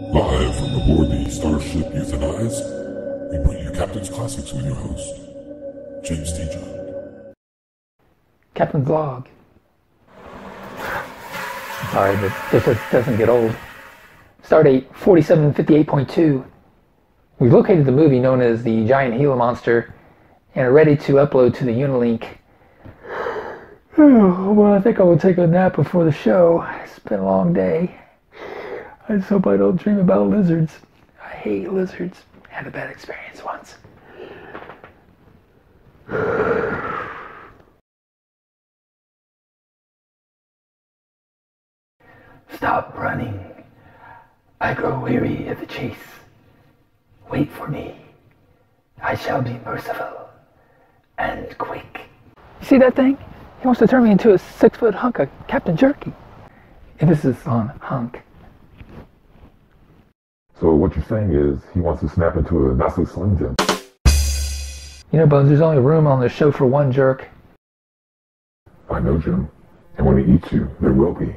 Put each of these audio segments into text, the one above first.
Live from aboard the Starship Euthanize, we bring you Captain's Classics with your host, James T. John. Captain's Log. Sorry, but this doesn't get old. Stardate 4758.2. We've located the movie known as the Giant Gila Monster and are ready to upload to the Unilink. Well, I think I will take a nap before the show. It's been a long day. I just hope I don't dream about lizards. I hate lizards. Had a bad experience once. Stop running. I grow weary of the chase. Wait for me. I shall be merciful and quick. You see that thing? He wants to turn me into a 6-foot hunk of Captain Jerky. Emphasis on hunk. So what you're saying is he wants to snap into a not so Slim Jim. You know, Bones, there's only room on the show for one jerk. I know, Jim. And when he eats you, there will be.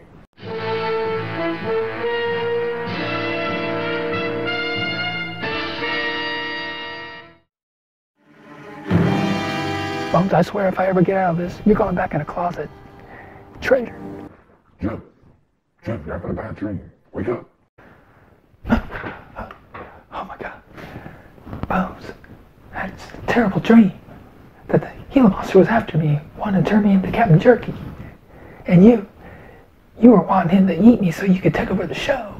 Bones, I swear if I ever get out of this, you're going back in a closet. Traitor. Jim, you're having a bad dream. Wake up. Oh my God. Bones, that's a terrible dream. That the Gila Monster was after me, wanting to turn me into Captain Jerky. And you were wanting him to eat me so you could take over the show.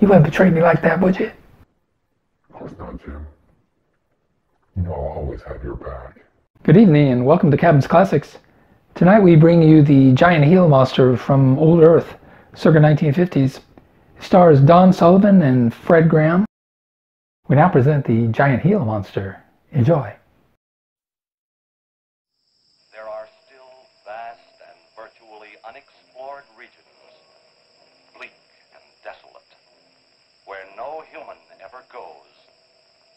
You wouldn't betray me like that, would you? Of course not, Jim. You know I'll always have your back. Good evening and welcome to Captain's Classics. Tonight we bring you the Giant Gila Monster from Old Earth, circa 1950s. It stars Don Sullivan and Fred Graham. We now present the Giant Gila Monster. Enjoy. There are still vast and virtually unexplored regions, bleak and desolate, where no human ever goes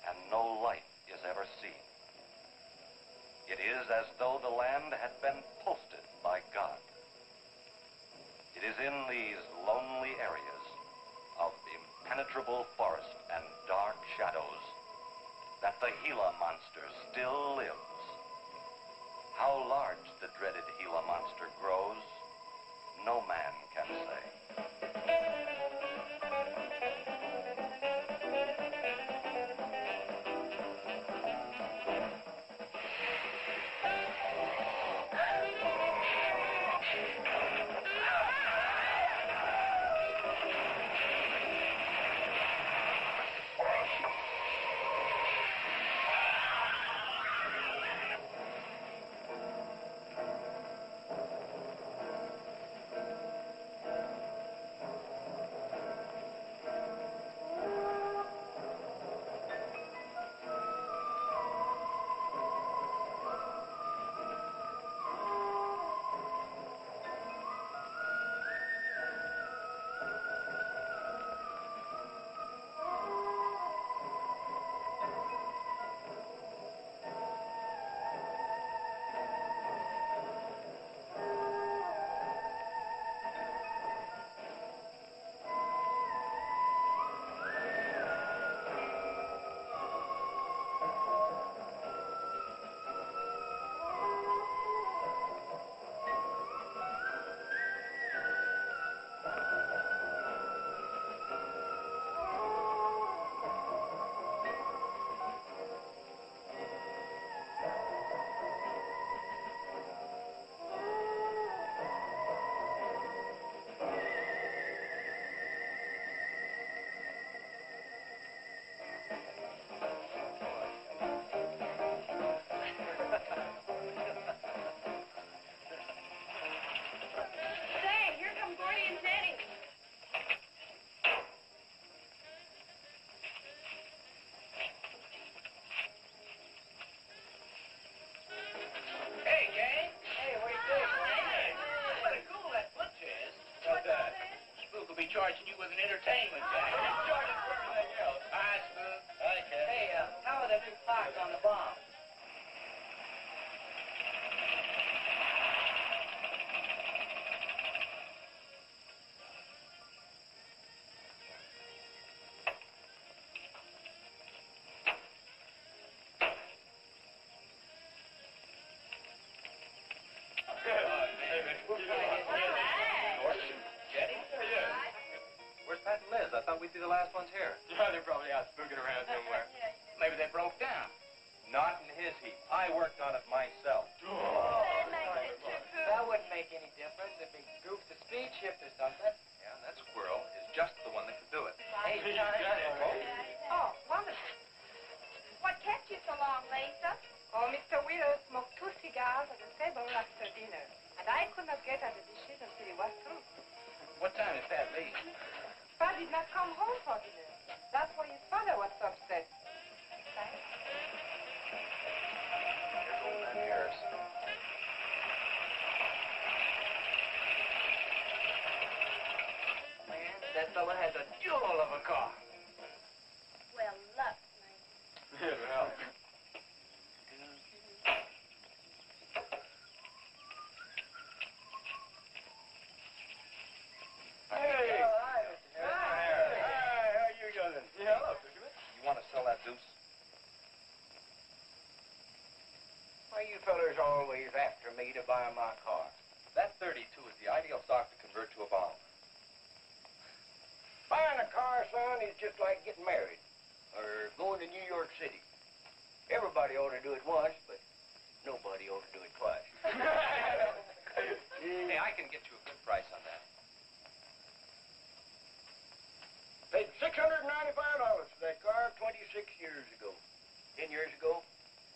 and no light is ever seen. It is as though the land had been posted by God. It is in these lonely areas of impenetrable forest and dark shadows that the Gila Monster still lives. How large the dreaded Gila Monster grows, no man can say. Charging you with an entertainment tax. Charging for everything else. I spook. Okay. Hey, how are the new clocks on the bomb? be the last ones here. Yeah, they're probably out spooking around somewhere. Maybe they broke down. Not in his heap. I worked on it myself. That wouldn't make any difference if he goofed the speed shift or something. Yeah, and that squirrel is just the one that could do it. Hey, Oh, wonderful. What kept you so long, Lisa? Oh, Mr. Wheeler smoked 2 cigars at the table after dinner, and I could not get at the dishes until it was through. What time is that, Lee? Pa did not come home for dinner. That's why his father was so upset. Here's old man Harris. Man, that fella has a jewel of a car. Well, look, Well. Hey! Hi, Mr. Harris. Hi, how you doing? Yeah, hello, Fisherman. You want to sell that deuce? Why you fellers always after me to buy my car? That 32 is the ideal stock to convert to a bomb. Buying a car, son, is just like getting married or going to New York City. Everybody ought to do it once, but nobody ought to do it twice. Hey, I can get you a good price on that. Paid $695 for that car 26 years ago. 10 years ago,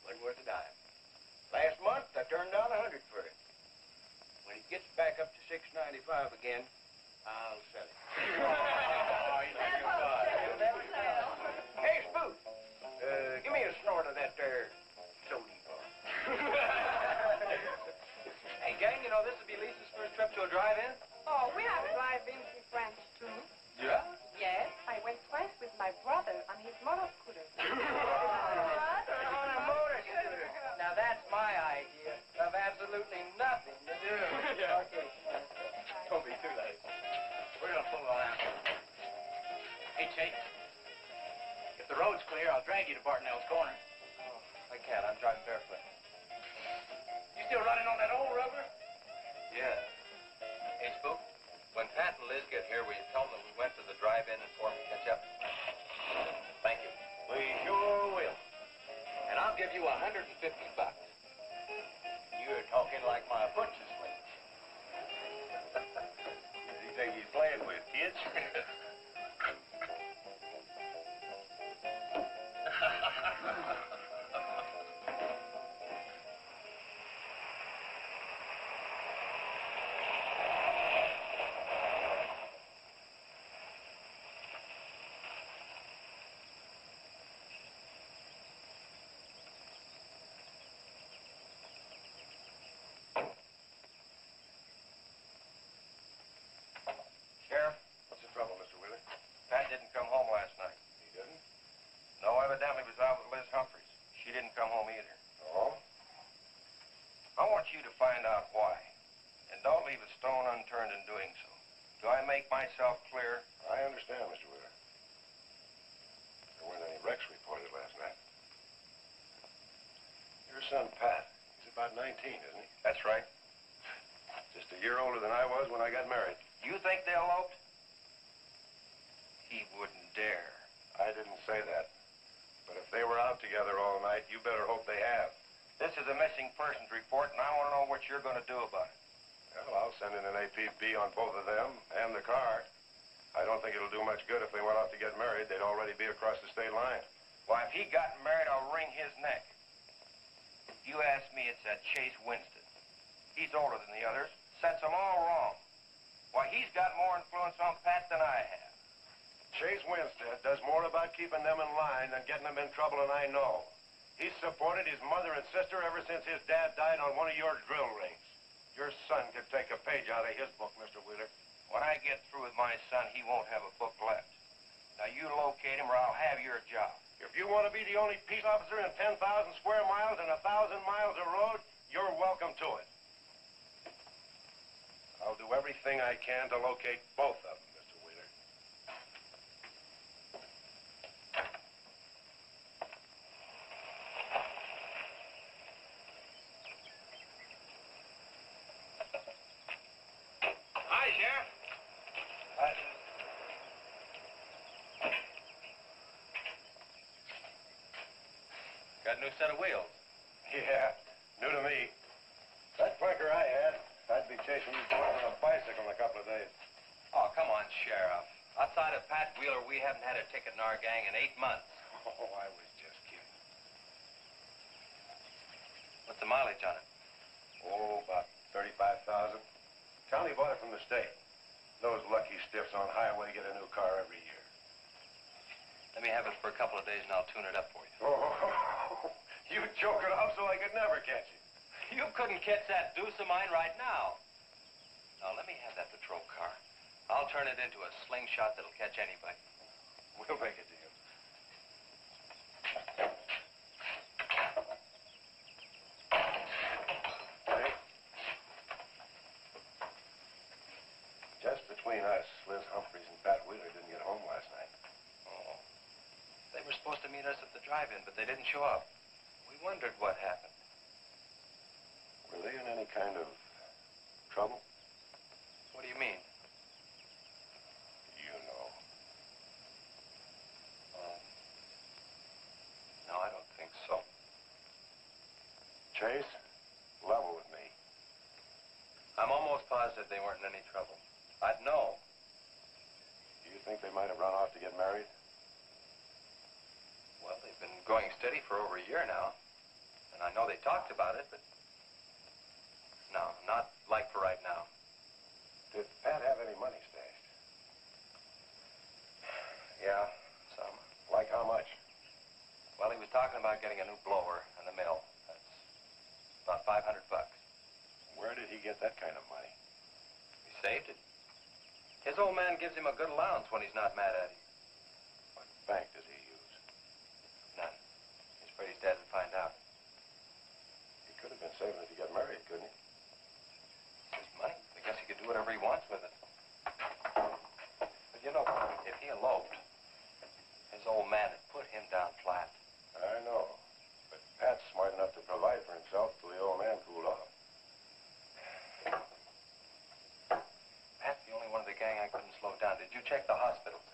wasn't worth a dime. Last month, I turned down $100 for it. When it gets back up to $695 again, I'll sell it. Hey, Spook, give me a snort of that there soda. Hey, gang, you know this would be Lisa's first trip to a drive-in? Oh, we have drive-ins in France, too. Yeah? Yes, I went twice with my brother on his motor scooter. On a motor scooter. Now, that's my idea of absolutely nothing to do. Yeah. Okay. Don't be too late. We're going to pull it out. Hey, Chase. If the road's clear, I'll drag you to Bartonell's corner. Oh, I can't. I'm driving barefoot. You still running on that old rubber? Yeah. Hey, Spook, when Pat and Liz get here, will you tell them that we went to the drive-in and formed a catch-up? Thank you. We sure will. And I'll give you $150. You're talking like my butcher slave. Does he think he's playing with kids? Sheriff? What's the trouble, Mr. Wheeler? Pat didn't come home last night. He didn't? No, evidently was out with Liz Humphreys. She didn't come home either. Oh? I want you to find out why. And don't leave a stone unturned in doing so. Do I make myself clear? I understand, Mr. Wheeler. There weren't any wrecks reported last night. Your son, Pat, he's about 19, isn't he? That's right. Just a year older than I was when I got married. You think they eloped? He wouldn't dare. I didn't say that. But if they were out together all night, you better hope they have. This is a missing persons report, and I want to know what you're going to do about it. Well, I'll send in an APB on both of them and the car. I don't think it'll do much good if they went out to get married. They'd already be across the state line. Why, if he got married, I'll wring his neck. If you ask me, it's that Chase Winston. He's older than the others. Sets them all wrong. Why, he's got more influence on Pat than I have. Chase Winstead does more about keeping them in line than getting them in trouble, and I know. He's supported his mother and sister ever since his dad died on one of your drill rigs. Your son could take a page out of his book, Mr. Wheeler. When I get through with my son, he won't have a book left. Now, you locate him or I'll have your job. If you want to be the only peace officer in 10,000 square miles and 1,000 miles of road, you're welcome to it. I'll do everything I can to locate both of them, Mr. Wheeler. Hi, Sheriff. new set of wheels. Yeah, new to me. That clunker I had, I'd be chasing you boys on a bicycle in a couple of days. Oh, come on, Sheriff. Outside of Pat Wheeler, we haven't had a ticket in our gang in 8 months. Oh, I was just kidding. What's the mileage on it? Oh, about 35,000. County bought it from the state. Those lucky stiffs on highway get a new car every year. Let me have it for a couple of days and I'll tune it up for you. Oh, you joke it off so I could never catch you. You couldn't catch that deuce of mine right now. Now, let me have that patrol car. I'll turn it into a slingshot that'll catch anybody. We'll make a deal. Hey. Just between us, Liz Humphreys and Pat Wheeler didn't get home last night. Oh. They were supposed to meet us at the drive-in, but they didn't show up. We wondered what happened. Were they in any kind of trouble? What do you mean? You know. No, I don't think so. Chase, level with me. I'm almost positive they weren't in any trouble. I'd know. Do you think they might have run off to get married? Well, they've been going steady for over a year now. And I know they talked about it, but... No, not like for right now. Did Pat have any money stashed? Yeah, some. Like how much? Well, he was talking about getting a new blower and a mill. That's about $500. Where did he get that kind of money? He saved it. His old man gives him a good allowance when he's not mad at him. What bank does he use? None. He's afraid his dad would find out. He could have been saving it to get married, couldn't he? It's his money. I guess he could do whatever he wants with it. But you know, if he eloped, his old man had put him down flat. I know. But Pat's smart enough to provide for himself till the old man cooled off. Pat's the only one of the gang I couldn't slow down. Did you check the hospitals?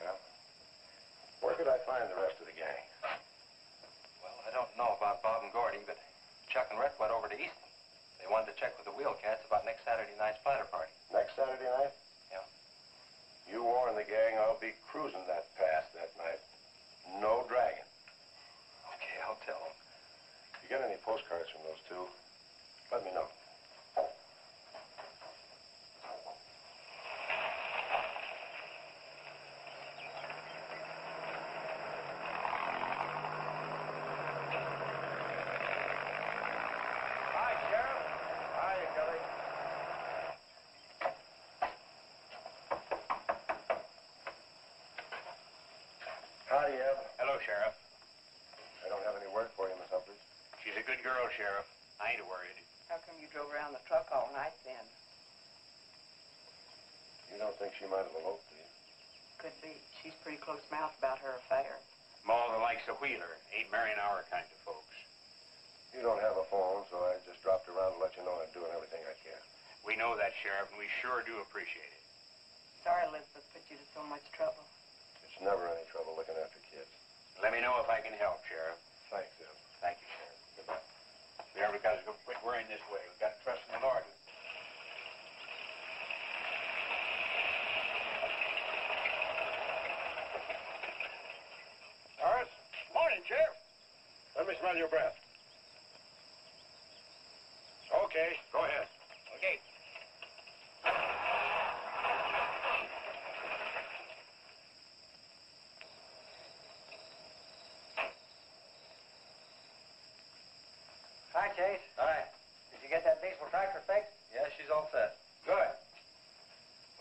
Yeah. Where could I find the rest of the gang? Well, I don't know about Bob and Gordy, but Chuck and Rhett went over to Easton. They wanted to check with the Wheelcats about next Saturday night's splatter party. Next Saturday night? Yeah. You warn the gang I'll be cruising that pass that night. No dragging. Okay, I'll tell them. If you get any postcards from those two, let me know. Hi, Sheriff. Hiya, Gully. Howdy, Eb. Hello, Sheriff. I don't have any word for you, Miss Humphreys. She's a good girl, Sheriff. I ain't worried. How come you drove around the truck all night then? You don't think she might have eloped, do you? Could be. She's pretty close-mouthed about her affair. Ma, the likes of Wheeler, ain't marrying our kind of folks. You don't have a phone, so I just dropped around to let you know I'm doing everything I can. We know that, Sheriff, and we sure do appreciate it. Sorry Elizabeth put you to so much trouble. It's never any trouble looking after kids. Let me know if I can help, Sheriff. Thanks, Eb. Thank you, Sheriff. Goodbye. We ever got to go quit worrying this way. We've got to trust in the Lord. Horace, Morning, Sheriff. let me smell your breath. Okay, go ahead. Okay. Hi, Chase. Hi. Did you get that diesel tractor fixed? Yeah, she's all set. Good.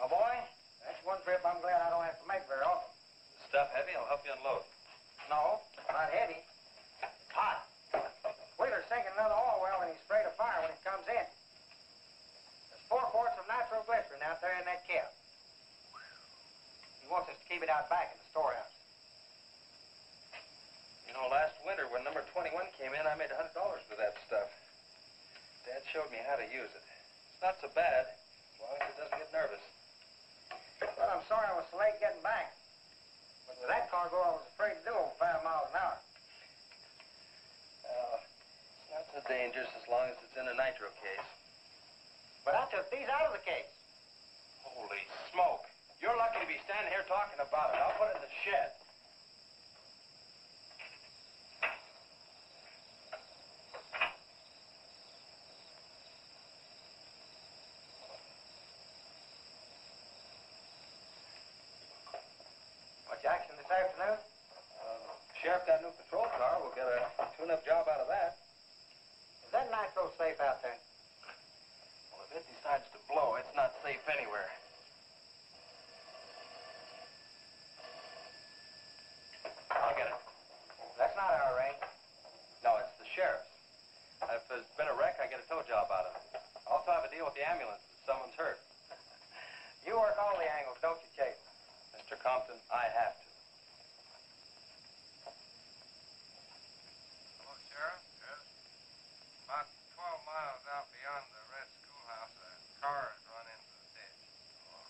My boy, that's one trip I'm glad I don't have to make very often. The stuff heavy? I'll help you unload. No, not heavy. It's hot. Wheeler's sinking another oil well and he sprayed a fire when it comes in. There's 4 quarts of nitroglycerin out there in that cap. He wants us to keep it out back in the storehouse. You know, last winter when number 21 came in, I made $100 with that stuff. Dad showed me how to use it. It's not so bad, as long as it doesn't get nervous. Well, I'm sorry I was so late getting back. But with that cargo, I was afraid to do over 5 miles an hour. stand here talking about it. I'll put it in the shed. Much action this afternoon? Sheriff got a new patrol car. We'll get a tune-up job out of that. Is that nitro safe out there? Well, if it decides to blow, it's not safe anywhere. I'll get it. That's not our range. No, it's the sheriff's. If there's been a wreck, I get a tow job out of it. I also have a deal with the ambulance if someone's hurt. You work all the angles, don't you, Chase? Mr. Compton, I have to. Hello, Sheriff. Yes. About 12 miles out beyond the red schoolhouse, a car has run into the ditch. Oh.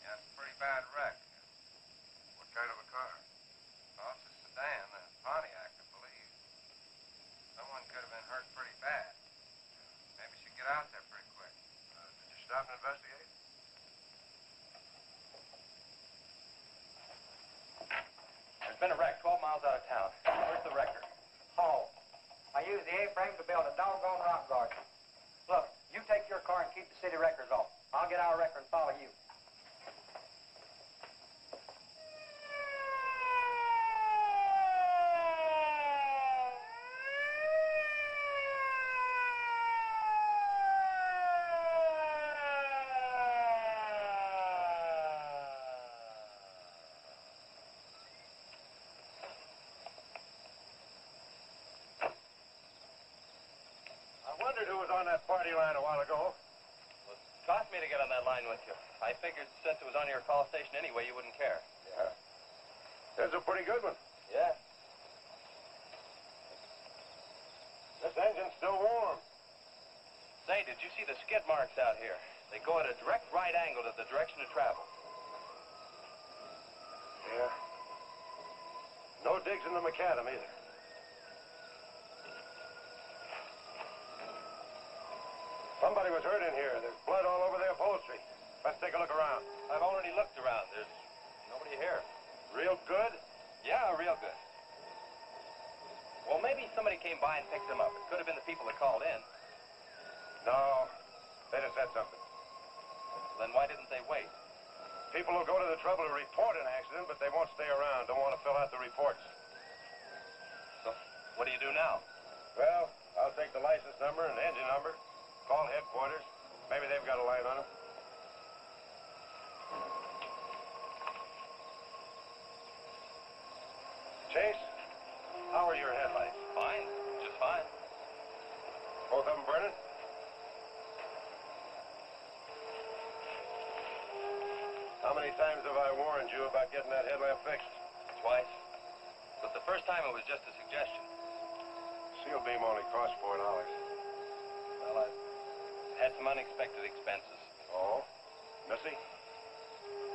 Yeah, it's a pretty bad wreck. What kind of a car? Oh, it's a sedan, a Pontiac, I believe. Someone could have been hurt pretty bad. Maybe you should get out there pretty quick. Did you stop and investigate? There's been a wreck 12 miles out of town. Where's the wrecker? Oh. I used the A-frame to build a doggone rock garden. Look, you take your car and keep the city wreckers off. I'll get our wrecker and follow you. I wondered who was on that party line a while ago. Well, it cost me to get on that line with you. I figured since it was on your call station anyway, you wouldn't care. Yeah. That's a pretty good one. Yeah. This engine's still warm. Say, did you see the skid marks out here? They go at a direct right angle to the direction of travel. Yeah. No digs in the macadam either. Somebody was hurt in here. There's blood all over the upholstery. Let's take a look around. I've already looked around. There's nobody here. Real good? Yeah, real good. Well, maybe somebody came by and picked them up. It could have been the people that called in. No. They'd have said something. Then why didn't they wait? People will go to the trouble to report an accident, but they won't stay around. Don't want to fill out the reports. So, what do you do now? Well, I'll take the license number and engine number. Call headquarters. Maybe they've got a line on them. Chase, how are your headlights? Fine. Just fine. Both of them burning? How many times have I warned you about getting that headlamp fixed? Twice. But the first time it was just a suggestion. Seal beam only costs $4. Well, I had some unexpected expenses. Oh? Missy?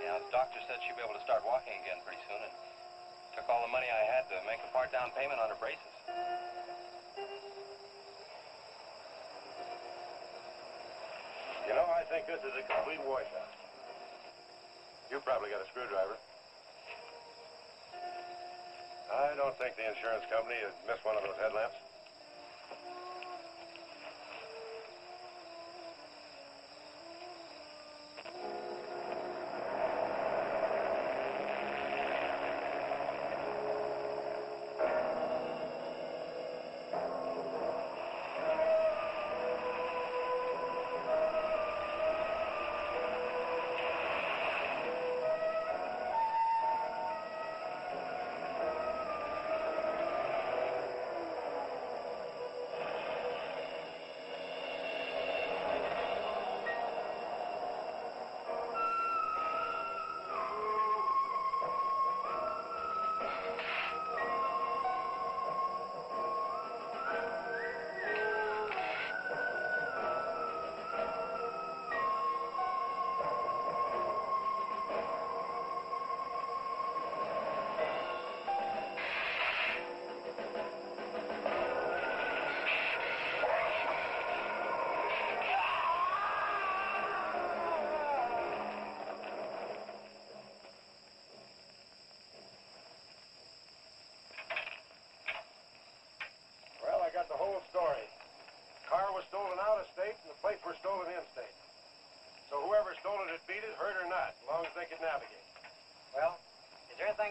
Yeah, the doctor said she'd be able to start walking again pretty soon, and took all the money I had to make a part down payment on her braces. You know, I think this is a complete washout. You probably got a screwdriver. I don't think the insurance company would miss one of those headlamps.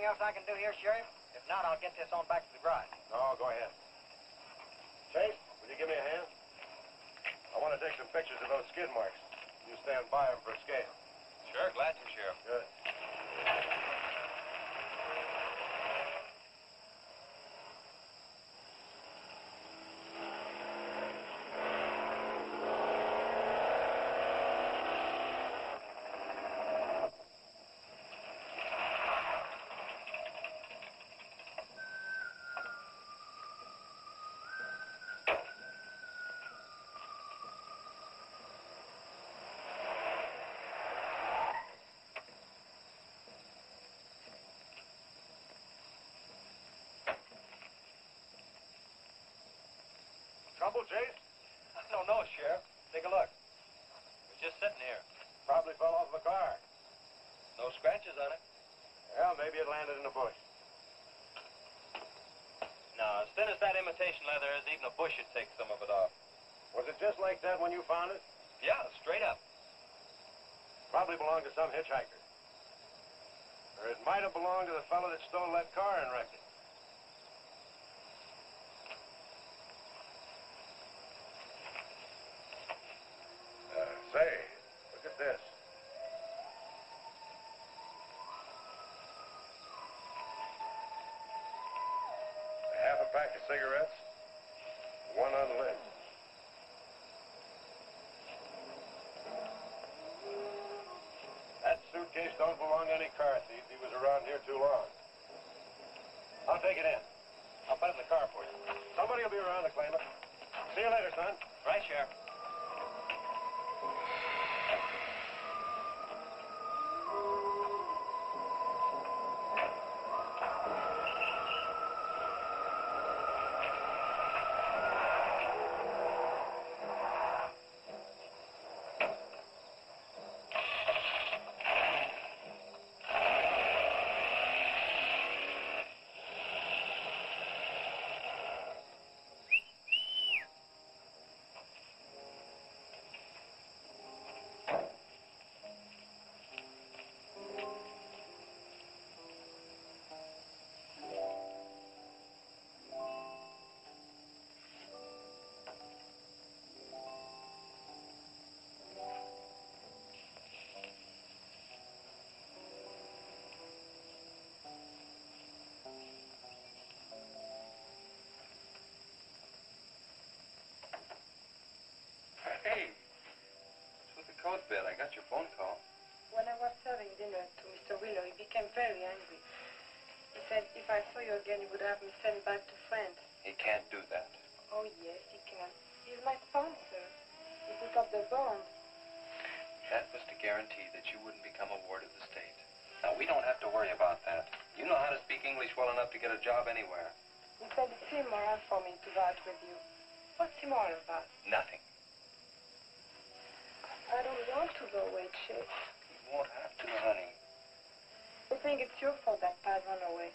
else I can do here, Sheriff? If not, I'll get this on back to the garage. No, go ahead. Chase, will you give me a hand? I want to take some pictures of those skid marks. You stand by them for a scale. Sure, glad to, Sheriff. Good. Trouble, Chase? I don't know, Sheriff. Take a look. We're just sitting here. Probably fell off the car. No scratches on it. Well, maybe it landed in a bush. No, as thin as that imitation leather is, even a bush would take some of it off. Was it just like that when you found it? Yeah, straight up. Probably belonged to some hitchhiker. Or it might have belonged to the fellow that stole that car and wrecked it. Say, look at this. Half a pack of cigarettes, one unlit. That suitcase don't belong to any car thief. He was around here too long. I'll take it in. I'll put it in the car for you. Somebody will be around to claim it. See you later, son. Right, Sheriff. Hey, what's with the coat bed? I got your phone call. When I was serving dinner to Mr. Wheeler, he became very angry. He said if I saw you again, he would have me sent back to France. He can't do that. Oh, yes, he can. He's my sponsor. He put up the bond. That was to guarantee that you wouldn't become a ward of the state. Now, we don't have to worry about that. You know how to speak English well enough to get a job anywhere. He said it's immoral for me to go out with you. What's immoral about? Nothing. I don't want to go away, Chase. You won't have to, honey. I think it's your fault that Pat ran away.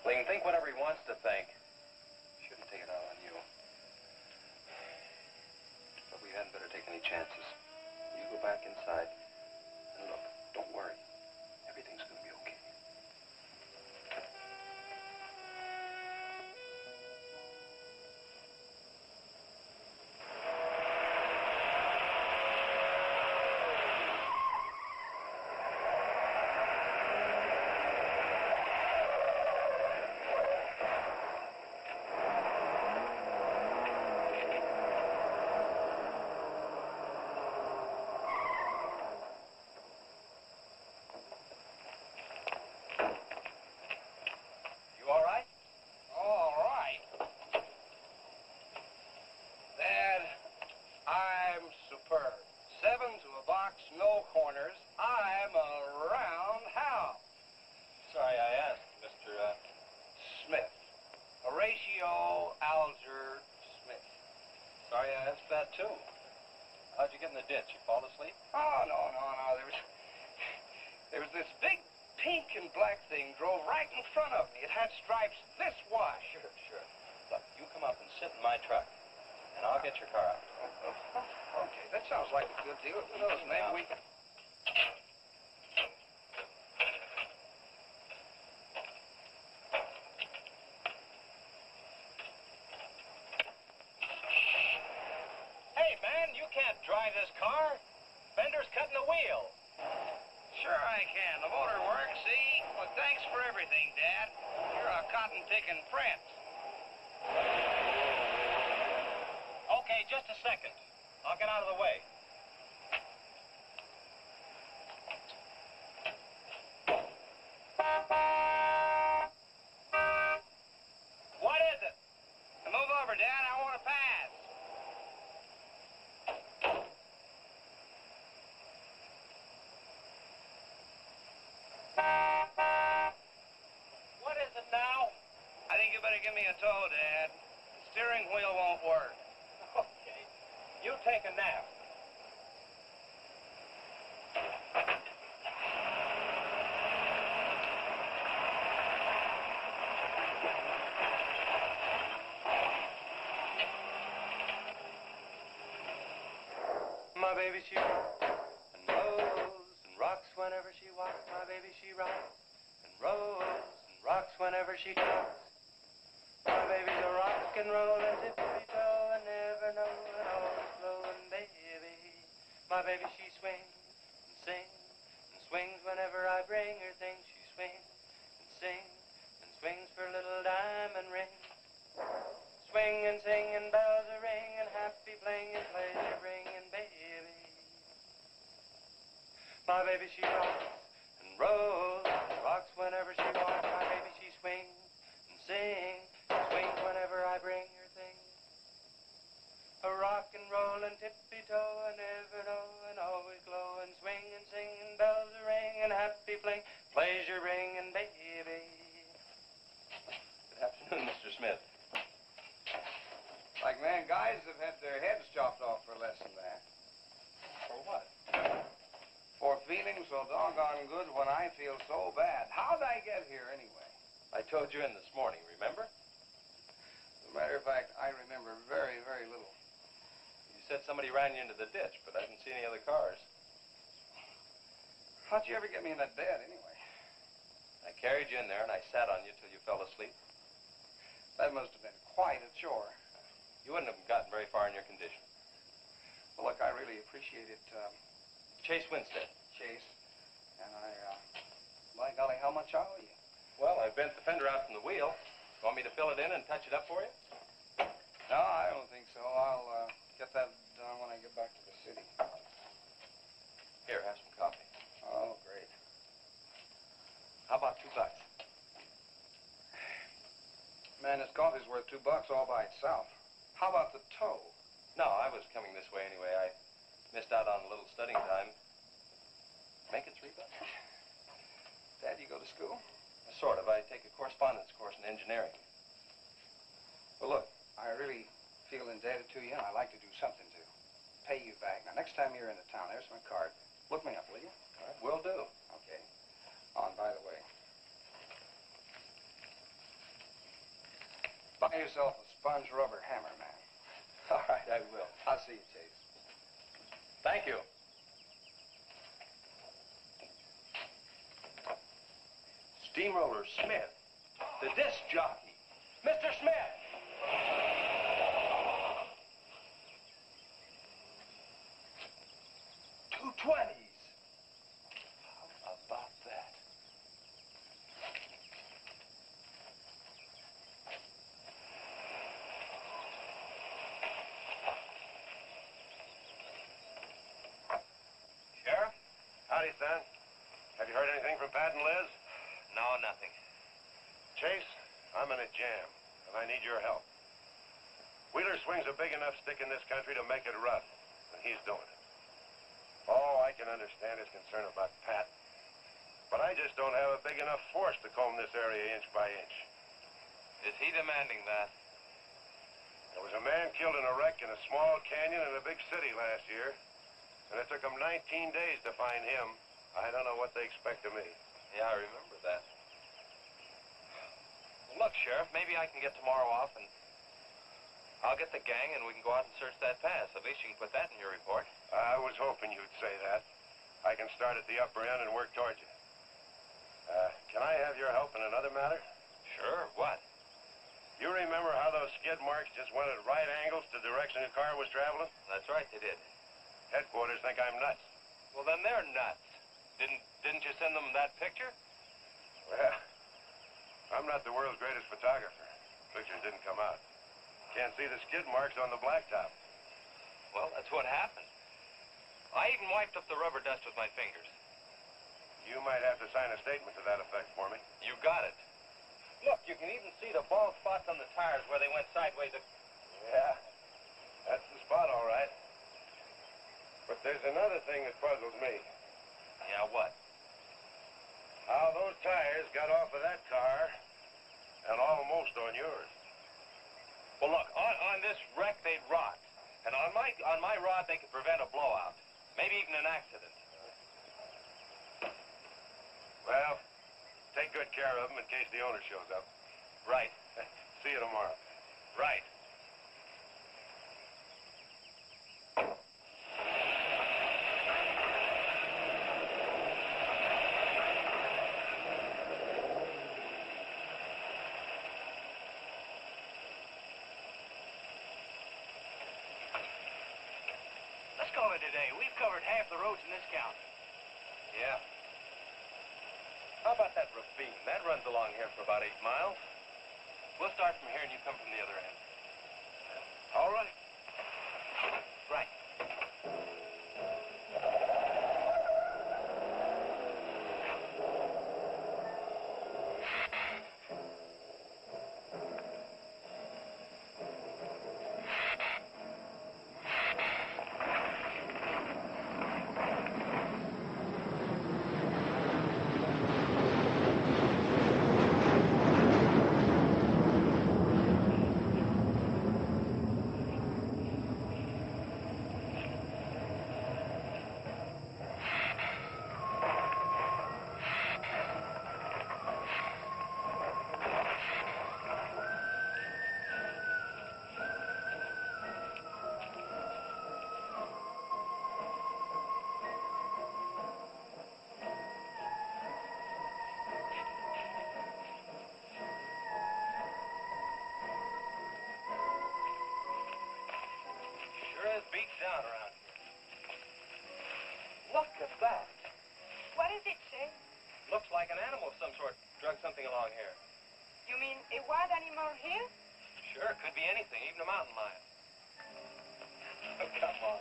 Well, he can think whatever he wants to think. Shouldn't take it out on you. But we hadn't better take any chances. You go back inside. And look, don't worry. Everything's going to be okay. You all right? All right. Dad, I'm superb. 7 to a box, no corners. I'm a roundhouse. Sorry I asked, Mr. Smith. Horatio Alger Smith. Sorry I asked that, too. How'd you get in the ditch? You fall asleep? Oh, no. There was this big pink and black thing drove right in front of me. It had stripes this wide. Sure. Look, you come up and sit in my truck, and I'll get your car out. Okay, that sounds like a good deal. Who knows, maybe we can... can't drive this car. Bender's cutting the wheel. Sure I can. The motor works, see? Well, thanks for everything, Dad. You're a cotton-picking prince. Okay, just a second. I'll get out of the way. What is it? Move over, Dad. I want to pass. What is it now? I think you better give me a tow, Dad. The steering wheel won't work. Okay. You take a nap. My baby, she rocks and rolls and rocks whenever she walks. My baby, she rocks and rolls and rocks whenever she talks. My baby's a rock and rollin' tippy-toe and never know and always flowin' baby. My baby, she swings and sings and swings whenever I bring her things. She swings and sings and swings for a little diamond ring. Swing and sing and bells a ring and happy playing and pleasure bringing baby. My baby, she rocks and rolls and rocks whenever she walks. My baby, she swings and sings and swings whenever I bring her things. A rock and roll and tippy-toe and ever know and always glow and swing and sing and bells a ring and happy fling, pleasure bringing baby. Good afternoon, Mr. Smith. Like, man, guys have had their heads chopped off for less than that. For what? For feeling so doggone good when I feel so bad. How'd I get here anyway? I told you in this morning, remember? As a matter of fact, I remember very, very little. You said somebody ran you into the ditch, but I didn't see any other cars. How'd you ever get me in that bed anyway? I carried you in there and I sat on you till you fell asleep. That must have been quite a chore. You wouldn't have gotten very far in your condition. Well, look, I really appreciate it, Chase Winstead. Chase. And by golly, how much I owe you? Well, I bent the fender out from the wheel. Want me to fill it in and touch it up for you? No, I don't think so. I'll get that done when I get back to the city. Here, have some coffee. Oh, great. How about $2? Man, this coffee's worth $2 all by itself. How about the tow? No, I was coming this way anyway. I missed out on a little studying time. Make it $3. Dad, you go to school? Sort of. I take a correspondence course in engineering. Well, look, I really feel indebted to you, and I'd like to do something to pay you back. Now, next time you're in the town, there's my card. Look me up, will you? All right, will do. Okay. Oh, and by the way, buy yourself a sponge rubber hammer, man. All right, I will. I'll see you, Chase. Thank you. Steamroller Smith, the disc jockey. Mr. Smith! 220s. How about that? Sheriff? Howdy, son. Have you heard anything from Pat and Liz? No, nothing. Chase, I'm in a jam, and I need your help. Wheeler swings a big enough stick in this country to make it rough, and he's doing it. Oh, I can understand his concern about Pat, but I just don't have a big enough force to comb this area inch by inch. Is he demanding that? There was a man killed in a wreck in a small canyon in a big city last year, and it took them 19 days to find him. I don't know what they expect of me. Yeah, I remember that. Well, look, Sheriff, maybe I can get tomorrow off and I'll get the gang and we can go out and search that pass. At least you can put that in your report. I was hoping you'd say that. I can start at the upper end and work towards you. Can I have your help in another matter? Sure, what? You remember how those skid marks just went at right angles to the direction the car was traveling? That's right, they did. Headquarters think I'm nuts. Well, then they're nuts. Didn't you send them that picture? Well, I'm not the world's greatest photographer. Pictures didn't come out. Can't see the skid marks on the blacktop. Well, that's what happened. I even wiped up the rubber dust with my fingers. You might have to sign a statement to that effect for me. You got it. Look, you can even see the bald spots on the tires where they went sideways. Yeah, that's the spot, all right. But there's another thing that puzzles me. Yeah, what? How those tires got off of that car and almost on yours. Well, look, on this wreck, they'd rot. And on my rod, they could prevent a blowout. Maybe even an accident. Well, take good care of them in case the owner shows up. Right. See you tomorrow. Right. Let's call it a day. We've covered half the roads in this county. Yeah. How about that ravine? That runs along here for about 8 miles. We'll start from here and you come from the other end. All right. Right. Beats down around here. Look at that. What is it, Shay? Looks like an animal of some sort drug something along here. You mean a wild animal here? Sure, could be anything, even a mountain lion. Oh, come on.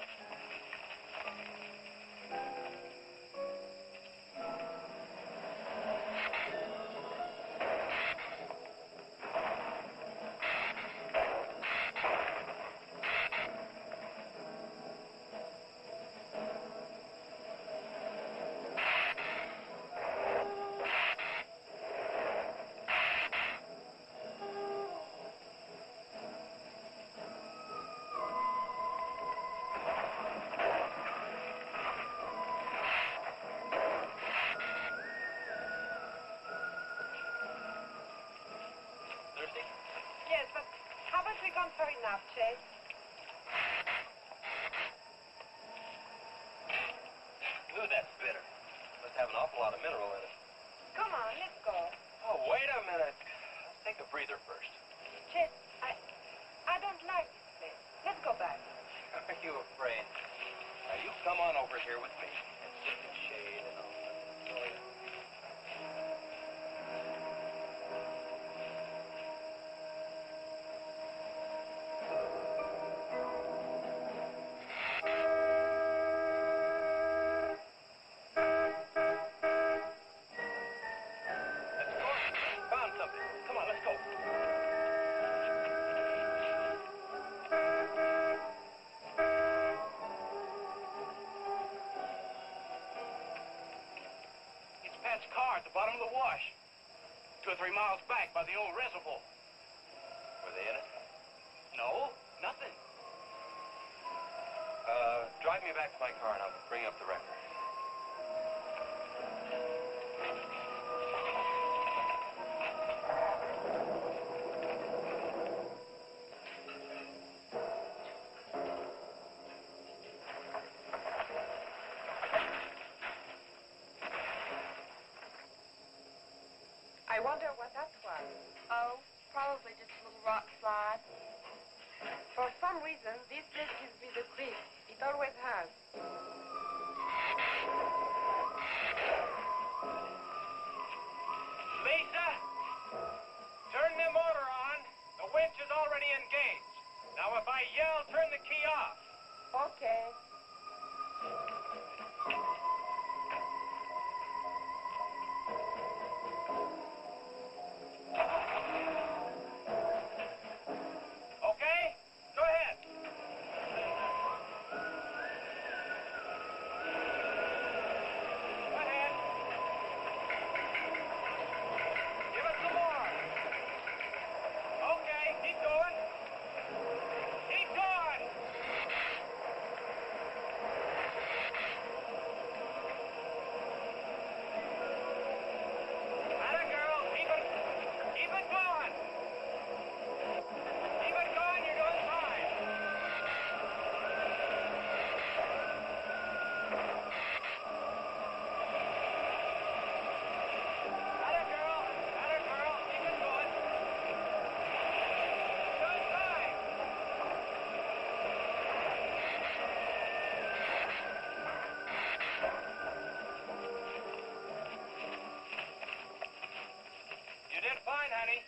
Yes, but haven't we gone far enough, Chase? Ooh, that's bitter. Must have an awful lot of mineral in it. Come on, let's go. Oh, wait a minute. Let's take a breather first. Chase, I don't like this place. Let's go back. Are you afraid? Now, you come on over here with me and sit in the shade and all. Enjoy it. Pat's car at the bottom of the wash. 2 or 3 miles back by the old reservoir. Were they in it? No, nothing. Drive me back to my car and I'll bring up the record. I wonder what that was. Oh, probably just a little rock slide. For some reason, this place gives me the creeps. It always has. Lisa, turn the motor on. The winch is already engaged. Now, if I yell, turn the key off. Okay. Okay? Go ahead. Go ahead. Give it some more. Okay, keep going. Keep going. Atta girl, keep it going. Keep it going, you're doing fine. Atta girl, keep it going. Doing fine. You did fine, honey.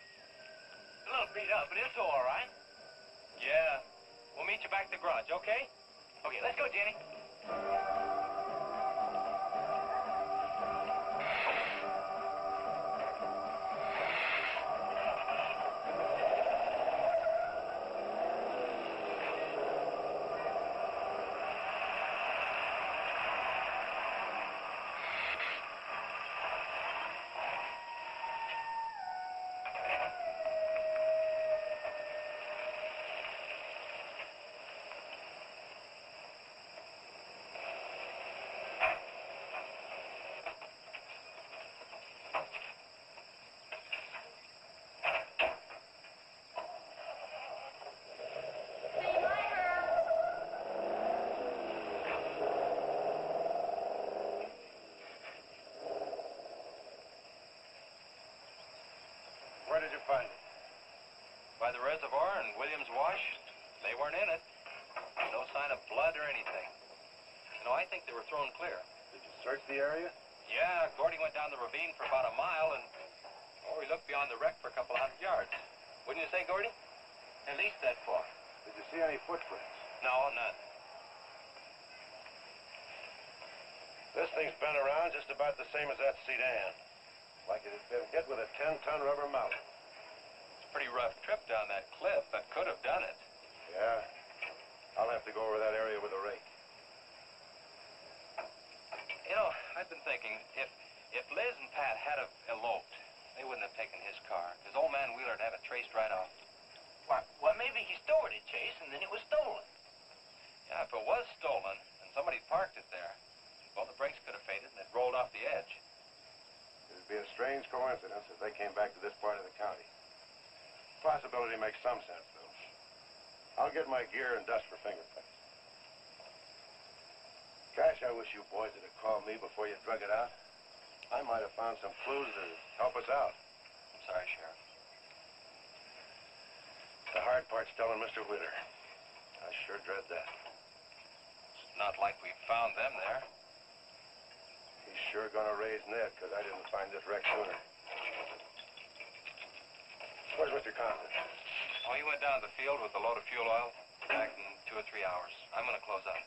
A little beat up, but it's all right. Yeah. We'll meet you back at the garage, okay? Okay, let's go, Jenny. See you later. Where did you find it? By the reservoir in Williams Wash, they weren't in it. No sign of blood or anything. No, I think they were thrown clear. Did you search the area? Yeah, Gordy went down the ravine for about a mile, and we looked beyond the wreck for a couple of 100 yards. Wouldn't you say, Gordy? At least that far. Did you see any footprints? No, none. This thing's been around just about the same as that sedan. Like it had been hit with a 10-ton rubber mallet. It's a pretty rough trip down that cliff, but could have done it. Yeah. I'll have to go over that area with a rake. You know, I've been thinking, if Liz and Pat had have eloped, they wouldn't have taken his car, because old man Wheeler'd have it traced right off. Well, maybe he stored it, Chase, and then it was stolen. Yeah, if it was stolen, and somebody parked it there, well, the brakes could have faded and it rolled off the edge. It'd be a strange coincidence if they came back to this part of the county. Possibility makes some sense, though. I'll get my gear and dust for fingerprints. Gosh, I wish you boys would have called me before you drug it out. I might have found some clues to help us out. I'm sorry, Sheriff. The hard part's telling Mr. Wheeler. I sure dread that. It's not like we found them there. He's sure gonna raise Ned, because I didn't find this wreck sooner. Where's Mr. Compton? Oh, he went down to the field with a load of fuel oil. Back in 2 or 3 hours. I'm gonna close up.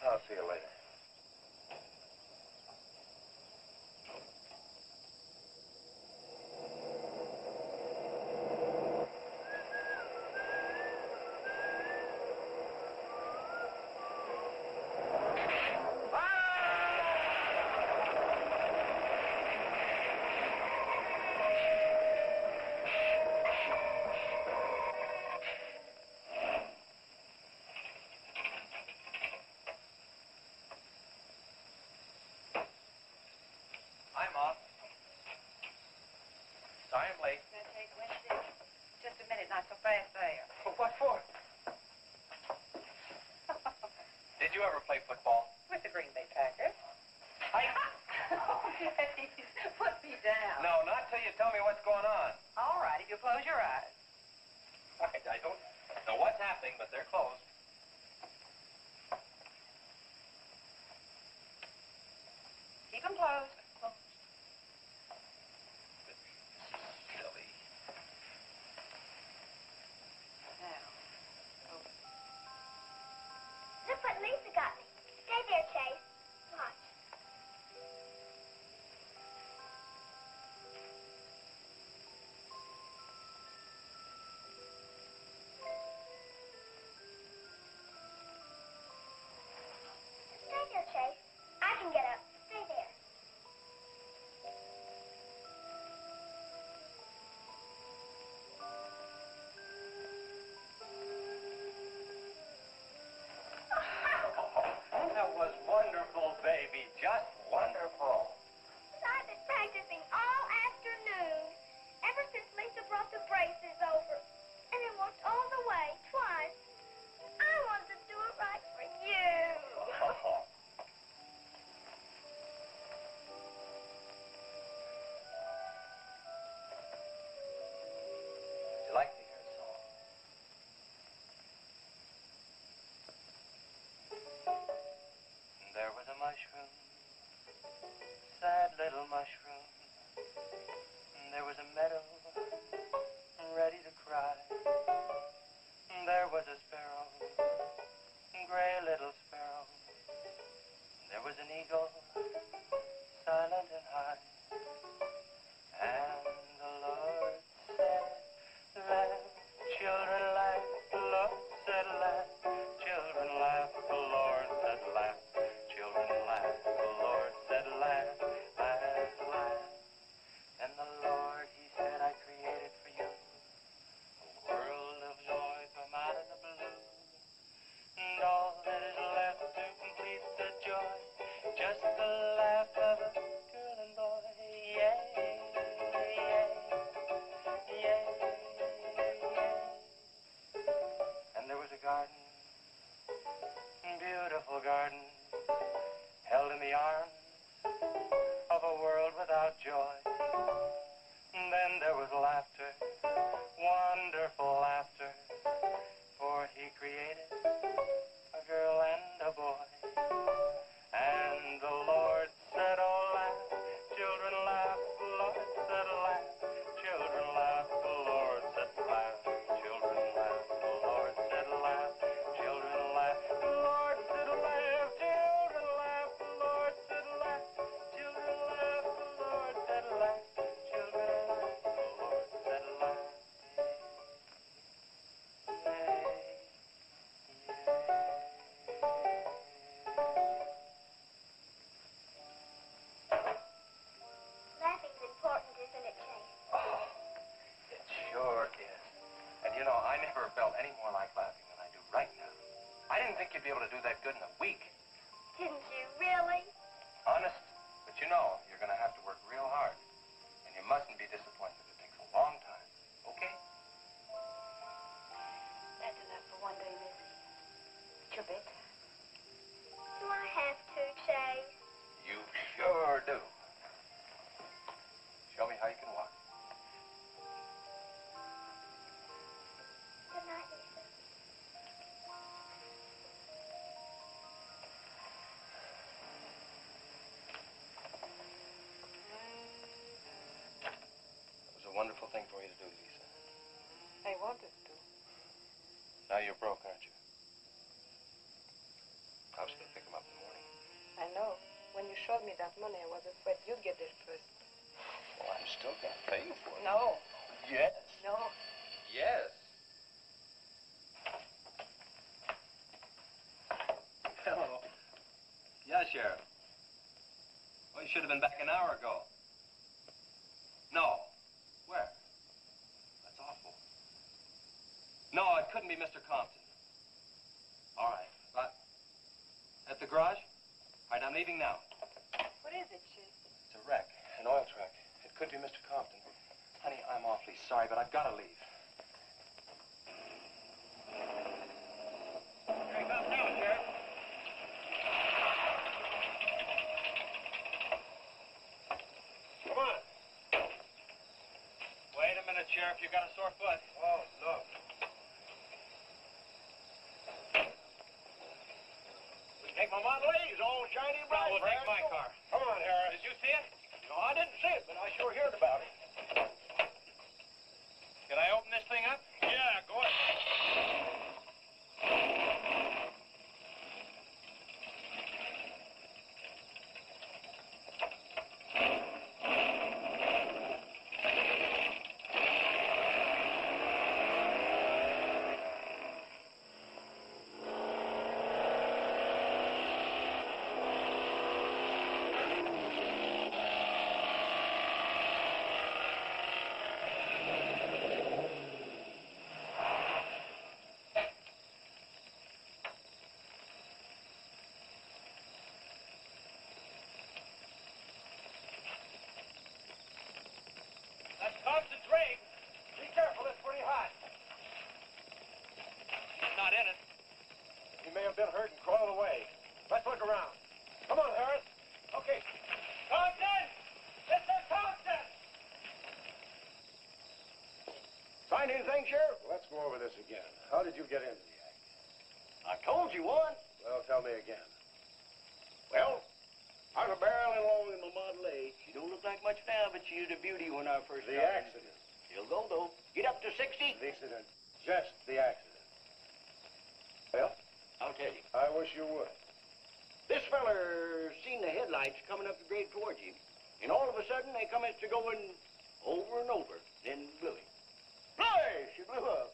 I'll see you later. I'm off. Sorry I'm late. Take Wednesday. Just a minute, not so fast there. What for? Did you ever play football? With the Green Bay Packers. Oh, please, put me down. No, not till you tell me what's going on. All right, if you close your eyes. I don't know what's happening, but they're closed. Keep them closed. Silly. Now. Look what Lisa got me. Stay there, Chase. Watch. Stay there, Chase. I can get up. Stay there. That was wonderful, baby. Just wonderful. I've been practicing all afternoon, ever since Lisa brought the braces over. And it worked all the way, twice. I wanted to do it right for you. Would you like to hear a song? There was a mushroom, sad little mushroom. There was a meadow, ready to cry. There was a sparrow, gray little sparrow. There was an eagle, silent and high. And the Lord said, laugh, children laugh, the Lord said laugh, children laugh, the Lord said laugh, children laugh, the Lord said laugh, laugh, laugh. And the Lord, he said, I created for you a world of joy from out of the blue. And all that is left to complete the joy, just the laugh of a girl and boy. Yay, yay, yay, yay. And there was a garden, beautiful garden, held in the arms of a world without joy. And then there was laughter, wonderful laughter, for he created a girl and a boy. And the Lord said, oh, laugh, children laugh, the Lord said, laugh, children laugh, the Lord said, laugh, children laugh, the Lord said, laugh, children laugh, the Lord said, laugh, children laugh, the Lord said, laugh, children laugh, the Lord said, laugh, children laugh, the Lord said, laugh. Laughing's important, isn't it, Chase? Oh, it sure is. And you know, I never felt any more like laughing than I do right now. I didn't think you'd be able to do that good in a week. Didn't you really? Honest. But you know, you're going to have to work real hard. And you mustn't be disappointed if it takes a long time. Okay? That's enough for one day, Missy. Your bedtime. Do I have to, Chase? You sure do. Show me how you can walk. Good night, Lisa. It was a wonderful thing for you to do, Lisa. I wanted to. Now you're broke, aren't you? I was going to pick him up in the morning. I know. When you showed me that money, I was afraid you'd get there first. Well, I'm still going to pay you for it. No. Yes. No. Yes. Hello. Yeah, Sheriff. Well, you should have been back an hour ago. No. Where? That's awful. No, it couldn't be Mr. Compton. All right. But at the garage? All right, I'm leaving now. What is it, Chase? It's a wreck, an oil truck. It could be Mr. Compton. Honey, I'm awfully sorry, but I've got to leave. Here he comes now, Sheriff. Come on. Wait a minute, Sheriff. You got a sore foot. Oh, look. Take my Model A's, all shiny bright. we'll take my car. Come on. on, Harris. Did you see it? No, I didn't see it, but I sure heard about it. Can I open this thing up? Yeah, go ahead. That's constant drag. Be careful, it's pretty hot. He's not in it. He may have been hurt and crawled away. Let's look around. Come on, Harris. Okay. Thompson! Mr. Thompson! Find anything, Sheriff? Let's go over this again. How did you get into the act? I told you once. Well, tell me again. Well, I was barreling along in my Model A. She don't look like much now, but she was a beauty when I first The started. accident. She'll go, though. Get up to 60. The accident. Just the accident. Well, I'll tell you. I wish you would. This feller seen the headlights coming up the grade towards him, and all of a sudden they come to going over and over, then blew him. Flash! She blew up.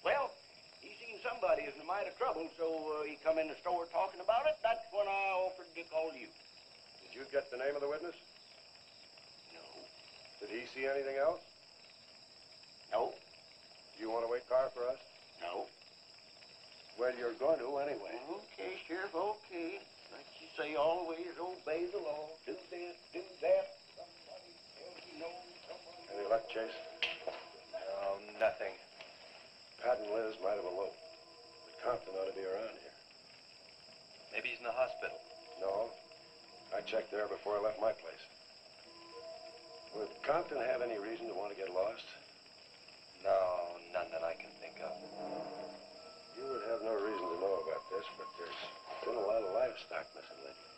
Well, he seen somebody was in a mite of trouble, so he come in the store talking about it. That's when I offered to call you. Did you get the name of the witness? No. Did he see anything else? No. Do you want to wait car for us? No. Well, you're going to anyway. Okay, Sheriff, okay. Like you say, always obey the law. Do this, do that. Somebody tells you no, somebody... Any luck, Chase? No, nothing. Pat and Liz might have eloped. But Compton ought to be around here. Maybe he's in the hospital. No. I checked there before I left my place. Would Compton have any reason to want to get lost? No, none that I can think of. You would have no reason to know about this, but there's been a lot of livestock missing lately.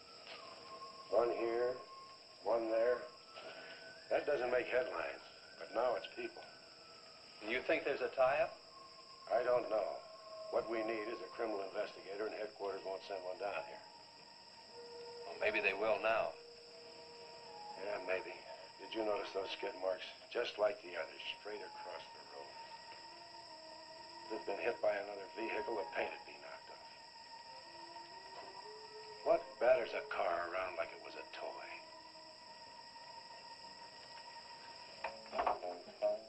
One here, one there. That doesn't make headlines, but now it's people. You think there's a tie-up? I don't know. What we need is a criminal investigator, and headquarters won't send one down here. Well, maybe they will now. Yeah, maybe. Did you notice those skid marks? Just like the others, straight across the road. They've been hit by another vehicle, the paint would be knocked off. What batters a car around like it was a toy?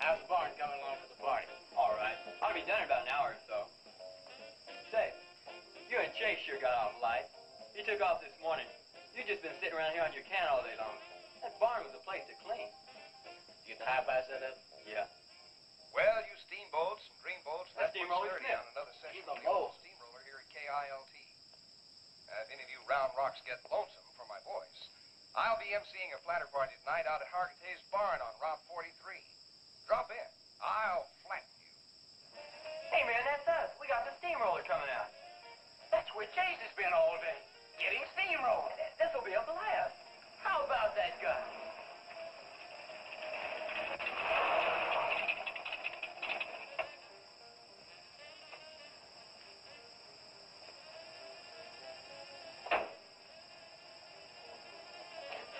How's the barn coming along for the party? All right. Ought to be done in about an hour or so. Say, you and Chase sure got off light. You took off this morning. You just been sitting around here on your can all day long. That barn was a place to clean. You get the high pass at it? Yeah. Well, you steamboats and dreamboats, That's that's Steamroller what's Smith. on another session He's of a the old boat. steamroller here at KILT. If any of you round rocks get lonesome for my voice, I'll be emceeing a flatter party tonight out at Hargitay's barn on Route 43. Drop in. I'll flatten you. Hey, man, that's us. We got the steamroller coming out. That's where Chase has been all day. Getting steamrolled. This'll be a blast. How about that guy?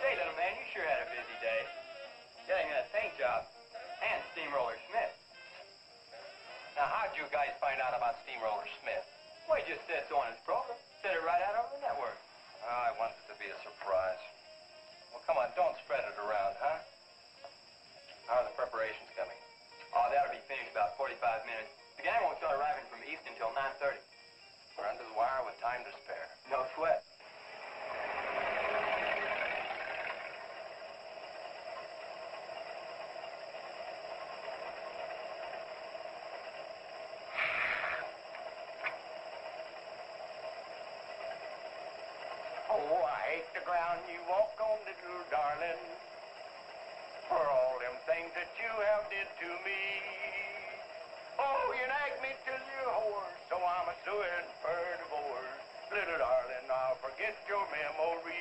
Say, little man, you sure had a busy day. Getting that paint job and Steamroller Smith. Now, how'd you guys find out about Steamroller Smith? Well, he just said so on his program. Said it right out on the network. I want it to be a surprise. Well, come on, don't spread it around, huh? How are the preparations coming? Oh, that'll be finished about 45 minutes. The gang won't start arriving from east until 9:30. We're under the wire with time to spare. No sweat. Oh, I hate the ground you walk on, little darling, for all them things that you have did to me. Oh, you nag me till you're hoarse, so I'm a suing for divorce. Little darling, I'll forget your memory.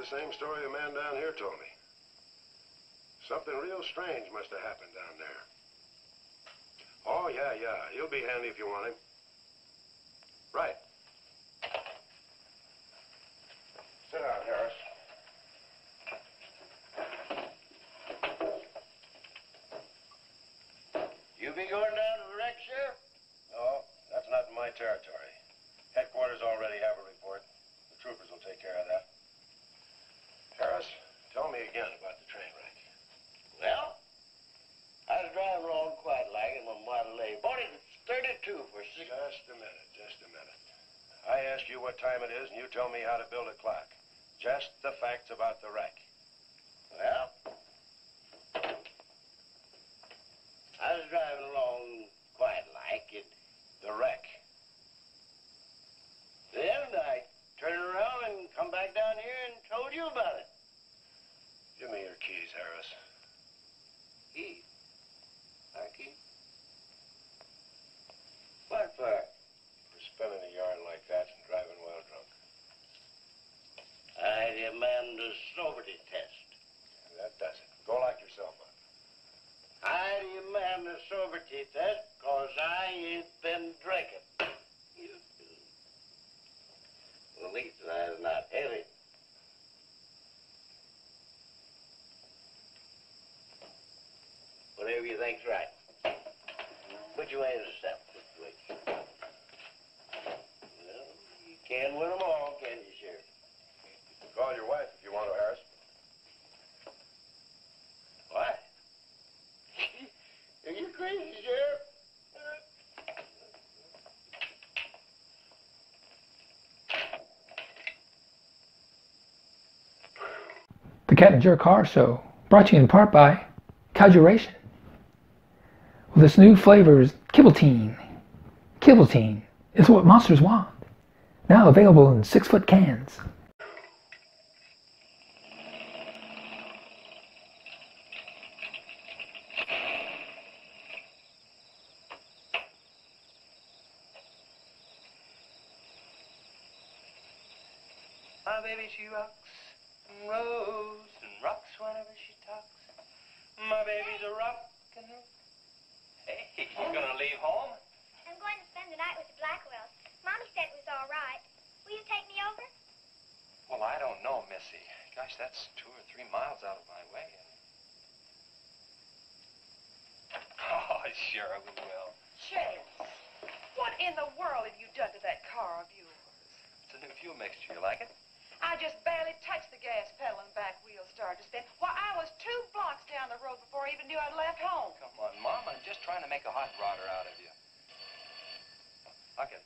the same story a man down here told me. Something real strange must have happened down there. Oh, yeah. He'll be handy if you want him. Right. Sit down, Harris. You be going down to the wreck, Sheriff? No, that's not in my territory. Headquarters already have a report. The troopers will take care of that. Harris, tell me again about the train wreck. Well, I was driving along quite like in my Model A. Bought it at 32 for six. Just a minute. I ask you what time it is, and you tell me how to build a clock. Just the facts about the wreck. Well, I was driving along quite like it. The wreck. Then I turned around and come back down here and told you about it. Give me your keys, Harris. Keys? Our keys? What for? For spinning a yarn like that and driving well drunk. I demand a sobriety test. That does it. Go lock yourself up. I demand a sobriety test because I ain't been drinking. At least I'm not heavy. Whatever you think's right. Put your hands yourself. Well, you can't win them all, can you, Sheriff? Call your wife if you want to, Harris. What? Are you crazy, Sheriff? The CaptainJerk Horror Show, brought to you in part by Calduration. With its new flavors, Kibble-teen. Kibble-teen is what monsters want. Now available in 6-foot cans. My baby, she rocks and rolls and rocks whenever she talks. My baby's a rockin'. Hey, you gonna leave home? I'm going to spend the night with the Blackwells. Mommy said it was all right. Will you take me over? Well, I don't know, Missy. Gosh, that's 2 or 3 miles out of my way. Oh, sure we will. James, what in the world have you done to that car of yours? It's a new fuel mixture. You like it? I just barely touched the gas pedal and back wheel started to spin. Why, I was 2 blocks down the road before I even knew I'd left home. Come on, Mom. I'm just trying to make a hot rodder out of you. Okay.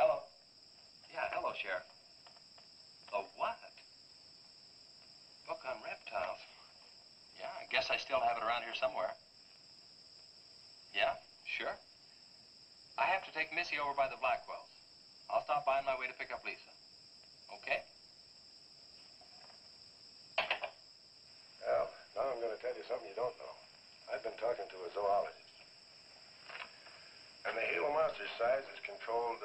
Hello. Yeah, hello, Sheriff. A what? Book on reptiles. Yeah, I guess I still have it around here somewhere. Yeah, sure. I have to take Missy over by the Blackwells. I'll stop by on my way to pick up Lisa. Okay? Well, now I'm going to tell you something you don't know. I've been talking to a zoologist. And the Gila Monster's size is controlled,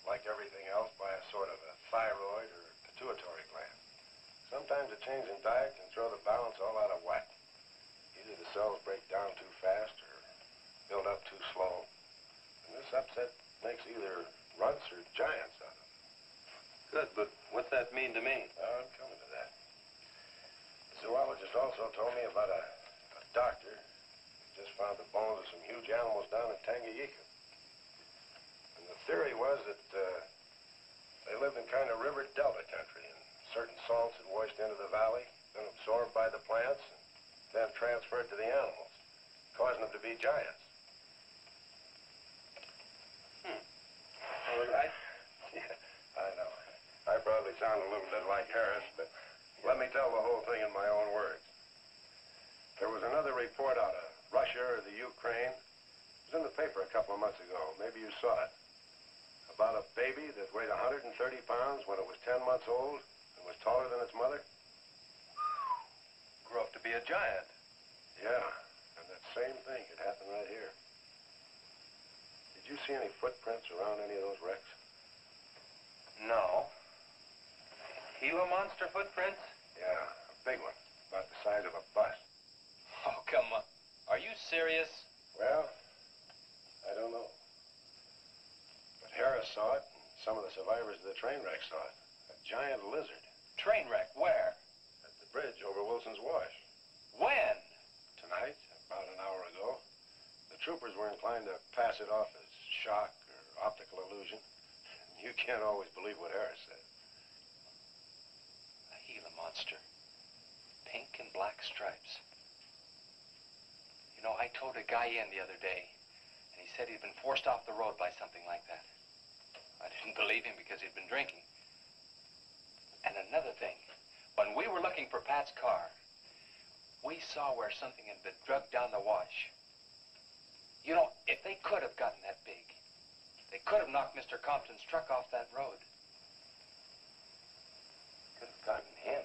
like everything else, by a sort of a thyroid or pituitary gland. Sometimes a change in diet can throw the balance all out of whack. Either the cells break down too fast or build up too slow. And this upset makes either runts or giants out of them. Good, but what's that mean to me? I'm coming to that. The zoologist also told me about a doctor who just found the bones of some huge animals down in Tanganyika. And the theory was that they lived in kind of river delta country, and certain salts had washed into the valley, been absorbed by the plants, and then transferred to the animals, causing them to be giants. All right. Yeah, I know. I probably sound a little bit like Harris, but let me tell the whole thing in my own words. There was another report out of Russia or the Ukraine. It was in the paper a couple of months ago. Maybe you saw it. About a baby that weighed 130 pounds when it was 10 months old and was taller than its mother. Grew up to be a giant. Yeah, and that same thing could happen right here. Did you see any footprints around any of those wrecks? No. Gila Monster footprints? Yeah, a big one. About the size of a bus. Oh, come on. Are you serious? Well, I don't know. But Harris saw it, and some of the survivors of the train wreck saw it. A giant lizard. Train wreck, where? At the bridge over Wilson's Wash. When? Tonight, about an hour ago. The troopers were inclined to pass it off as shock or optical illusion. You can't always believe what Harris said. A Gila Monster. Pink and black stripes. You know, I towed a guy in the other day, and he said he'd been forced off the road by something like that. I didn't believe him because he'd been drinking. And another thing, when we were looking for Pat's car, we saw where something had been drugged down the wash. You know, if they could have gotten that big, they could have knocked Mr. Compton's truck off that road. Could have gotten him.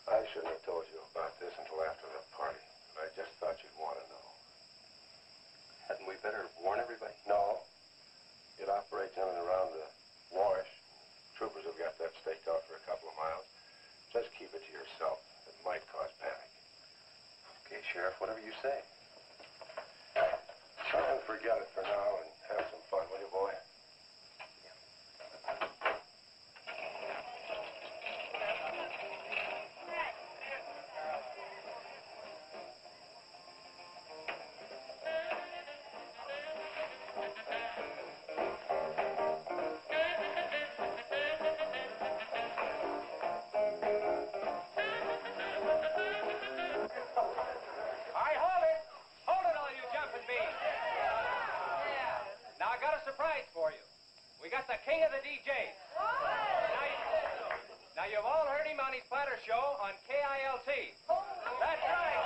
I shouldn't have told you about this until after the party. But I just thought you'd want to know. Hadn't we better warn everybody? No. It operates in and around the wash. Troopers have got that staked out for a couple of miles. Just keep it to yourself. It might cause panic. Okay, Sheriff, whatever you say. Try and forget it for now and have some fun, will you, boy? Now, you've all heard him on his platter show on KILT. That's right.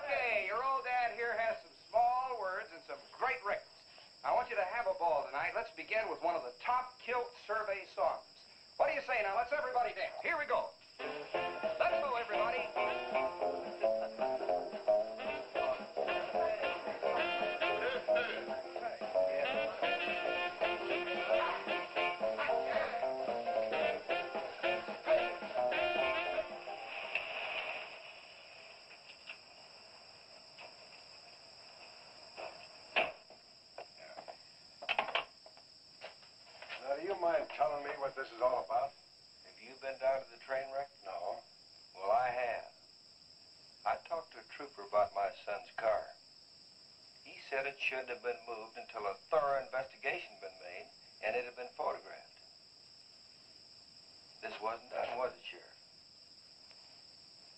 Okay, your old dad here has some small words and some great records. I want you to have a ball tonight. Let's begin with one of the top kilt survey songs. What do you say now? Let's everybody dance. Here we go. Let's go, everybody. Now, do you mind telling me what this is all about? Have you been down to the train wreck? No. Well, I have. I talked to a trooper about my son's car. He said it shouldn't have been moved until a thorough investigation had been made and it had been photographed. This wasn't done, was it, Sheriff?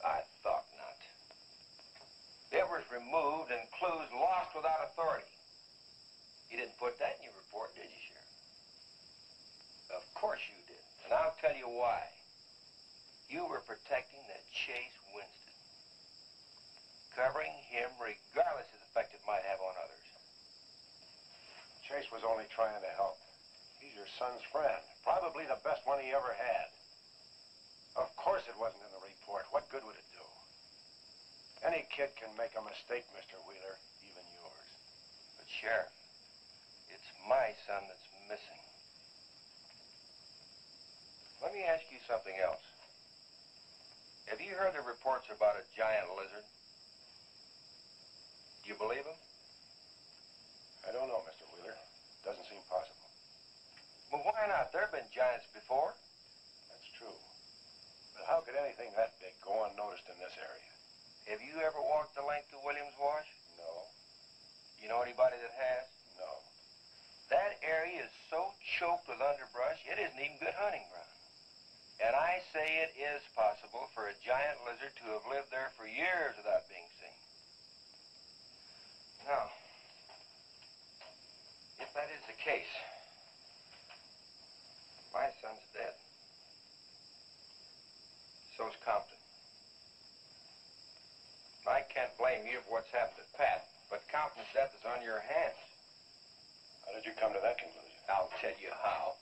I thought not. It was removed and clues lost without authority. You didn't put that in your report, did you, Sheriff? Of course you did. And I'll tell you why. You were protecting the Chase Winston. Covering him regardless of the effect it might have on others. Chase was only trying to help. He's your son's friend. Probably the best one he ever had. Of course it wasn't in the report. What good would it do? Any kid can make a mistake, Mr. Wheeler, even yours. But, Sheriff, it's my son that's missing. Let me ask you something else. Have you heard the reports about a giant lizard? Do you believe them? I don't know, Mr. Wheeler. Doesn't seem possible. Well, why not? There have been giants before. That's true. But how could anything that big go unnoticed in this area? Have you ever walked the length of Williams Wash? No. You know anybody that has? No. That area is so choked with underbrush, it isn't even good hunting ground. And I say it is possible for a giant lizard to have lived there for years without being seen. Now, if that is the case, my son's dead. So's Compton. I can't blame you for what's happened to Pat, but Compton's death is on your hands. How did you come to that conclusion? I'll tell you how.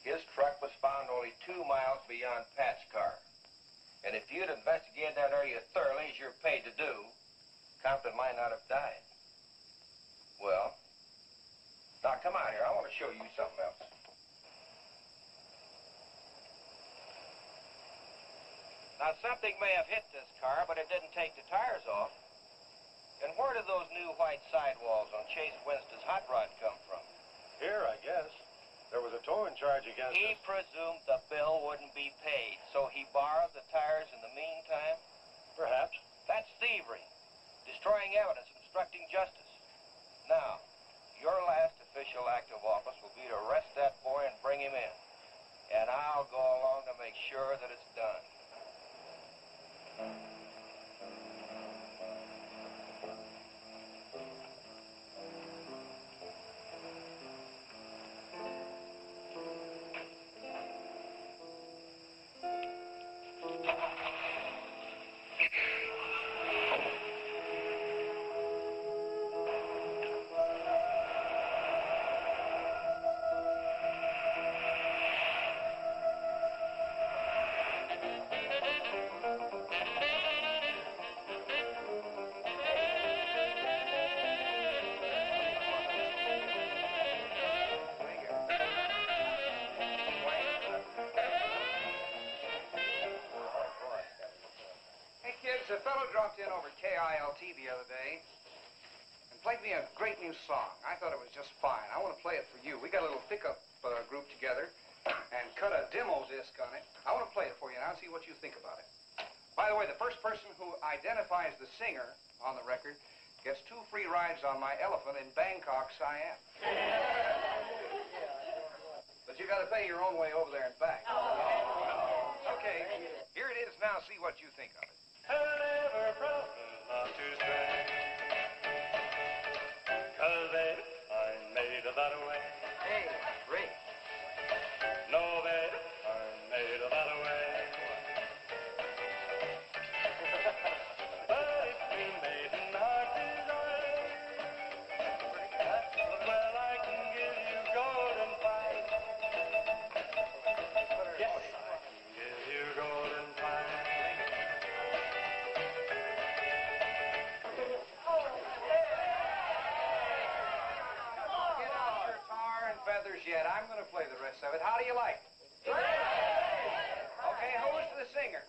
His truck was found only 2 miles beyond Pat's car. And if you'd investigated that area thoroughly, as you're paid to do, Compton might not have died. Well, now come out here. I want to show you something else. Now, something may have hit this car, but it didn't take the tires off. And where did those new white sidewalls on Chase Winston's hot rod come from? Here, I guess. There was a towing charge against He us. presumed the bill wouldn't be paid, so he borrowed the tires in the meantime? Perhaps. That's thievery, destroying evidence, obstructing justice. Now, your last official act of office will be to arrest that boy and bring him in. And I'll go along to make sure that it's done. A fellow dropped in over KILT the other day and played me a great new song. I thought it was just fine. I want to play it for you. We got a little pickup group together and cut a demo disc on it. I want to play it for you now and see what you think about it. By the way, the first person who identifies the singer on the record gets 2 free rides on my elephant in Bangkok, Siam. But you got to pay your own way over there and back. Okay, here it is now. See what you think of it. Never promise not to stray, 'cause baby, I'm made of that way. Hey, great. No, baby, I'm made of that way. But if we made an heart desire, well, I can give you golden fire. Yes, I can give you golden fire. Yet. I'm going to play the rest of it. How do you like it? Okay, who's the singer?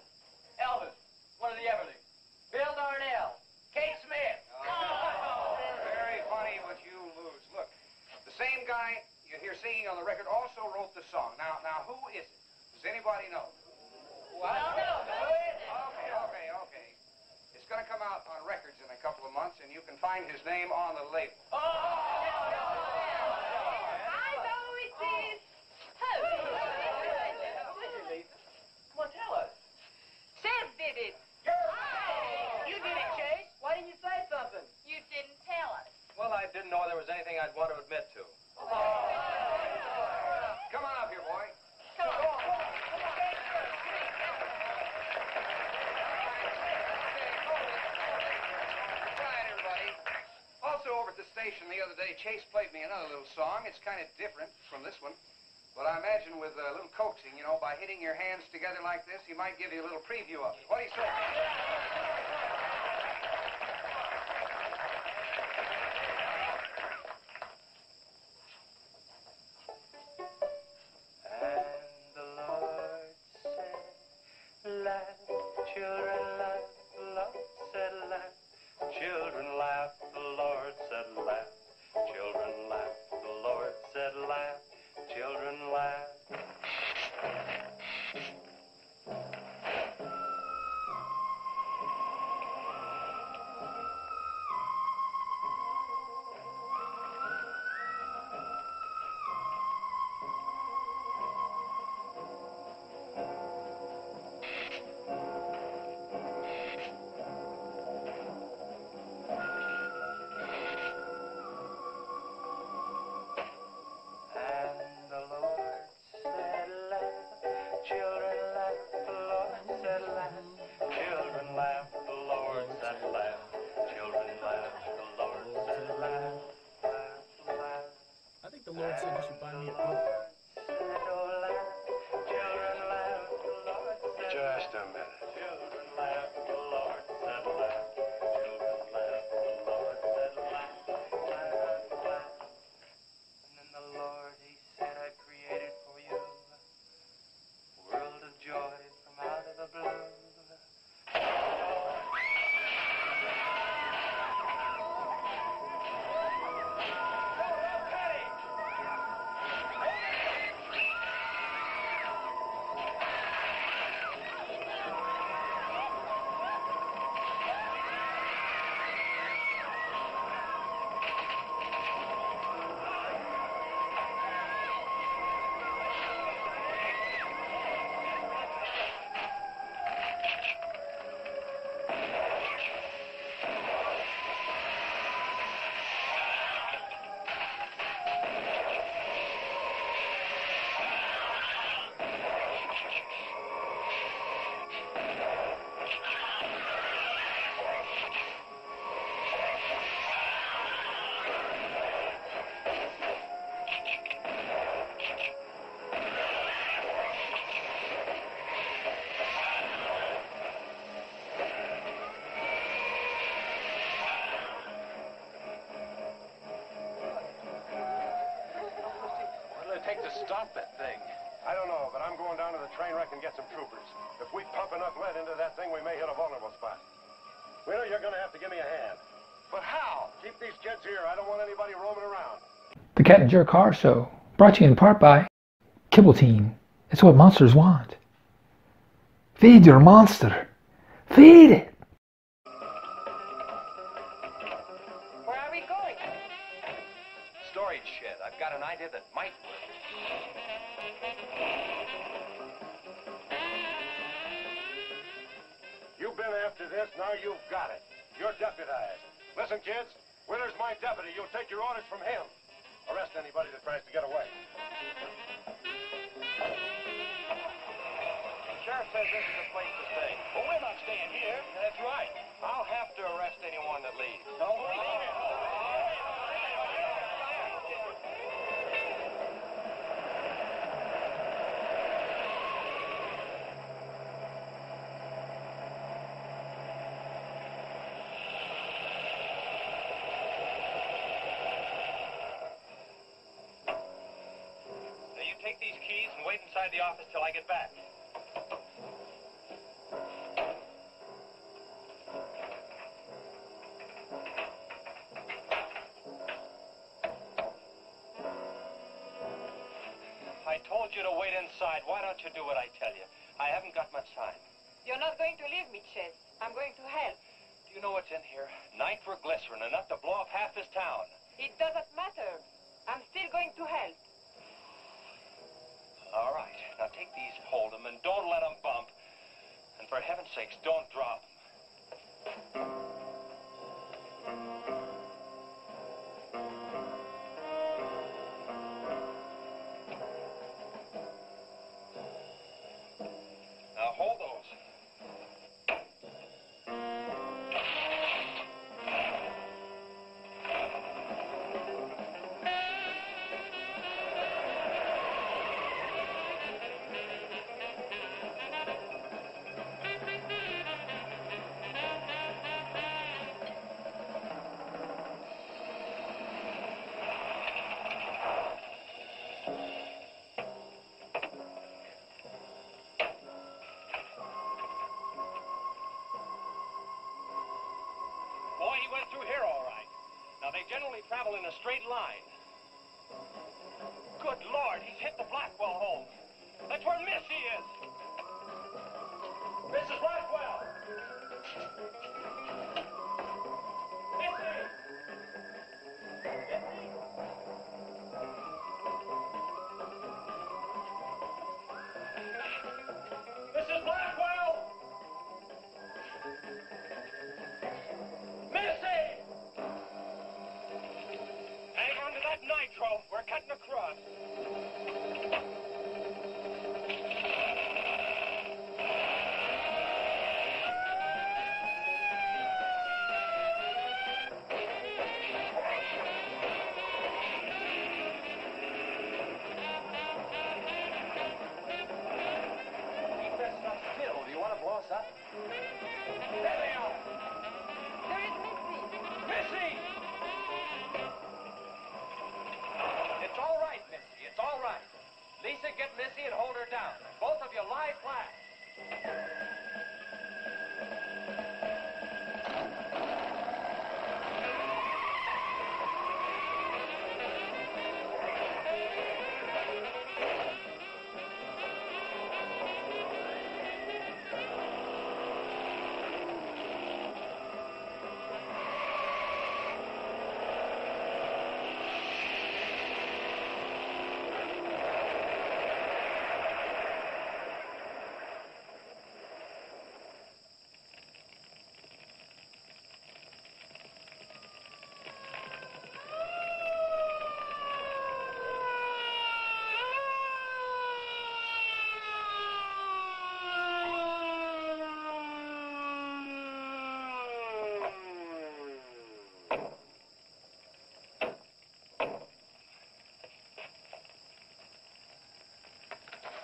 Elvis, one of the Everlys. Bill Darnell. Kate Smith. Oh, very funny, but you lose. Look, the same guy you hear singing on the record also wrote the song. Now, who is it? Does anybody know? What? Okay. It's going to come out on records in a couple of months, and you can find his name on the label. Well, tell us. Chef did it. You did it, Chase. Why didn't you say something? You didn't tell us. Well, I didn't know there was anything I'd want to admit to. Come on up here, boy. Come on. Quiet, everybody. Also, over at the station the other day, Chase played me another little song. It's kind of different from this one. But I imagine with a little coaxing, you know, by hitting your hands together like this, he might give you a little preview of it. What do you say? And the Lord said, laugh, children, laugh. The Lord said, laugh, children, laugh. The Lord said, laugh, children, laugh. The Lord said, laugh. Children laugh. The Lord said you should buy me a book. Just a minute. take to stop that thing? I don't know, but I'm going down to the train wreck and get some troopers. If we pump enough lead into that thing, we may hit a vulnerable spot. Wheeler, you're going to have to give me a hand. But how? Keep these kids here. I don't want anybody roaming around. The CaptainJerk Car Show, brought to you in part by Kibble-teen. It's what monsters want. Feed your monster. Feed it. Where are we going? Storage shed. I've got an idea that might work. You've been after this, now you've got it. You're deputized. Listen, kids, Wheeler's my deputy. You'll take your orders from him. Arrest anybody that tries to get away. Sheriff says this is a place to stay. Well, we're not staying here. That's right. I'll have to arrest anyone that leaves. No. Now you take these keys and wait inside the office till I get back. I told you to wait inside. Why don't you do what I tell you? I haven't got much time. You're not going to leave me, Chase. I'm going to help. Do you know what's in here? Nitroglycerin, enough to blow up half this town. It doesn't matter. I'm still going to help. All right. Now take these, hold them, and don't let them bump. And for heaven's sakes, don't drop them. Now hold those. Boy, he went through here all right. Now, they generally travel in a straight line. Good Lord, he's hit the Blackwell home. That's where Missy is. Mrs. Blackwell! Missy! Mrs. Blackwell! Missy! Hang on to that nitro. We're cutting across. Keep that stuff still. Do you want to blow us up? There they are. There is Missy. Missy! It's all right, Missy. It's all right. Lisa, get Missy and hold her down. Both of you lie flat.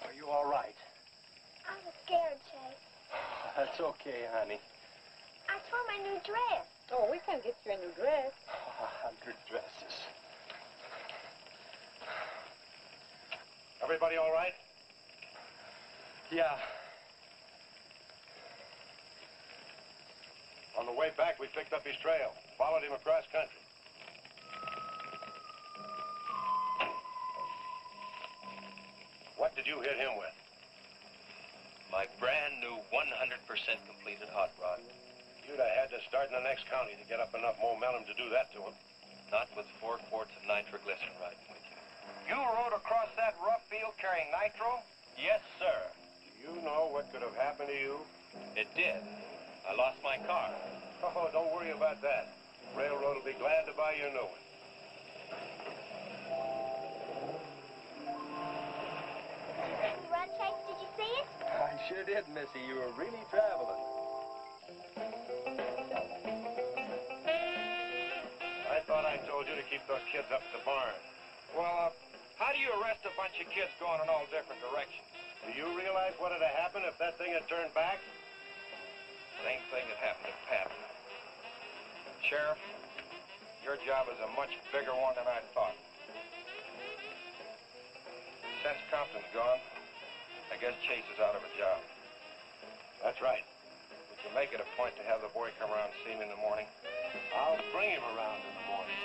Are you all right? I'm scared, Chase. That's okay, honey. I saw my new dress. Oh, we can get you a new dress. 100 dresses. Everybody all right? Yeah. On the way back, we picked up his trail, followed him across country. What did you hit him with? My brand new 100% completed hot rod. You'd have had to start in the next county to get up enough momentum to do that to him. Not with 4 quarts of nitroglycerin riding with you. You rode across that rough field carrying nitro? Yes, sir. Do you know what could have happened to you? It did. I lost my car. Oh, don't worry about that. Railroad will be glad to buy you a new one. Run, Chase, did you see it? I sure did, Missy. You were really traveling. I thought I told you to keep those kids up at the barn. Well, how do you arrest a bunch of kids going in all different directions? Do you realize what would have happened if that thing had turned back? Same thing that happened to Pat. Sheriff, your job is a much bigger one than I thought. Since Compton's gone, I guess Chase is out of a job. That's right. Would you make it a point to have the boy come around and see me in the morning? I'll bring him around in the morning.